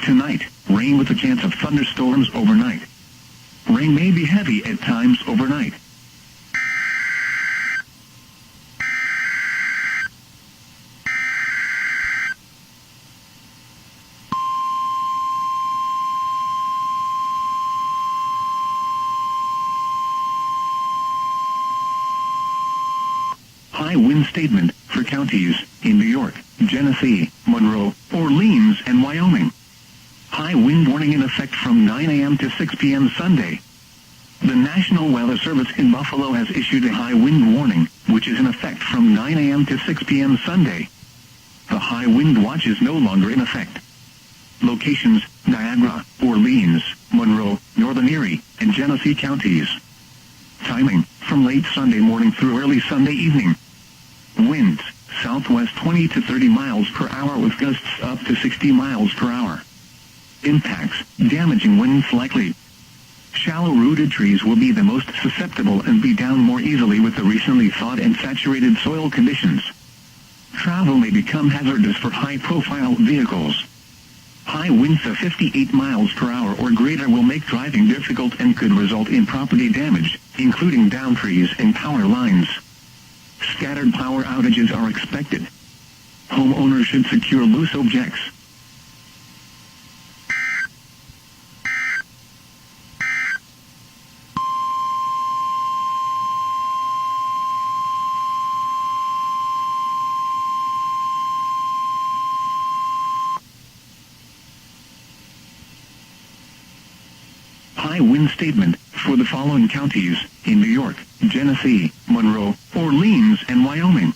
Tonight, rain with a chance of thunderstorms overnight. Rain may be heavy at times overnight. High wind statement for counties in New York, Genesee, Monroe, Orleans, and Wyoming. High wind warning in effect from 9 a.m. to 6 p.m. Sunday. The National Weather Service in Buffalo has issued a high wind warning, which is in effect from 9 a.m. to 6 p.m. Sunday. The high wind watch is no longer in effect. Locations: Niagara, Orleans, Monroe, Northern Erie, and Genesee counties. Timing: from late Sunday morning through early Sunday evening. Winds: southwest 20 to 30 miles per hour with gusts up to 60 miles per hour. Impacts: damaging winds likely. Shallow-rooted trees will be the most susceptible and be down more easily with the recently thawed and saturated soil conditions. Travel may become hazardous for high-profile vehicles. High winds of 58 miles per hour or greater will make driving difficult and could result in property damage, including downed trees and power lines. Scattered power outages are expected. Homeowners should secure loose objects. High wind statement for the following counties in New York, Genesee, Monroe, Orleans, and Wyoming.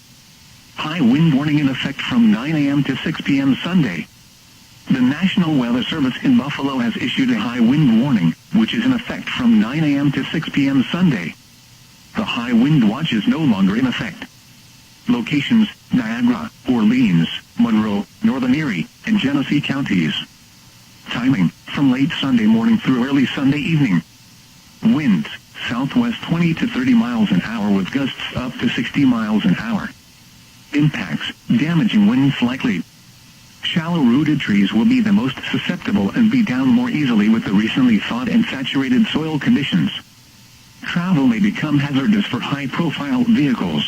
High wind warning in effect from 9 a.m. to 6 p.m. Sunday. The National Weather Service in Buffalo has issued a high wind warning, which is in effect from 9 a.m. to 6 p.m. Sunday. The high wind watch is no longer in effect. Locations: Niagara, Orleans, Monroe, Northern Erie, and Genesee counties. Timing: from late Sunday morning through early Sunday evening. Winds: southwest 20 to 30 miles an hour with gusts up to 60 miles an hour. Impacts: damaging winds likely. Shallow-rooted trees will be the most susceptible and be down more easily with the recently thawed and saturated soil conditions. Travel may become hazardous for high-profile vehicles.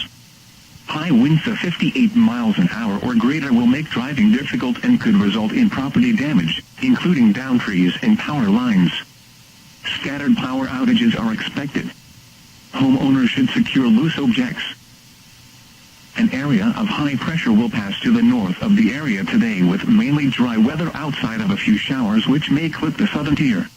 High winds of 58 miles an hour or greater will make driving difficult and could result in property damage, including downed trees and power lines. Scattered power outages are expected. Homeowners should secure loose objects. An area of high pressure will pass to the north of the area today with mainly dry weather outside of a few showers which may clip the southern tier.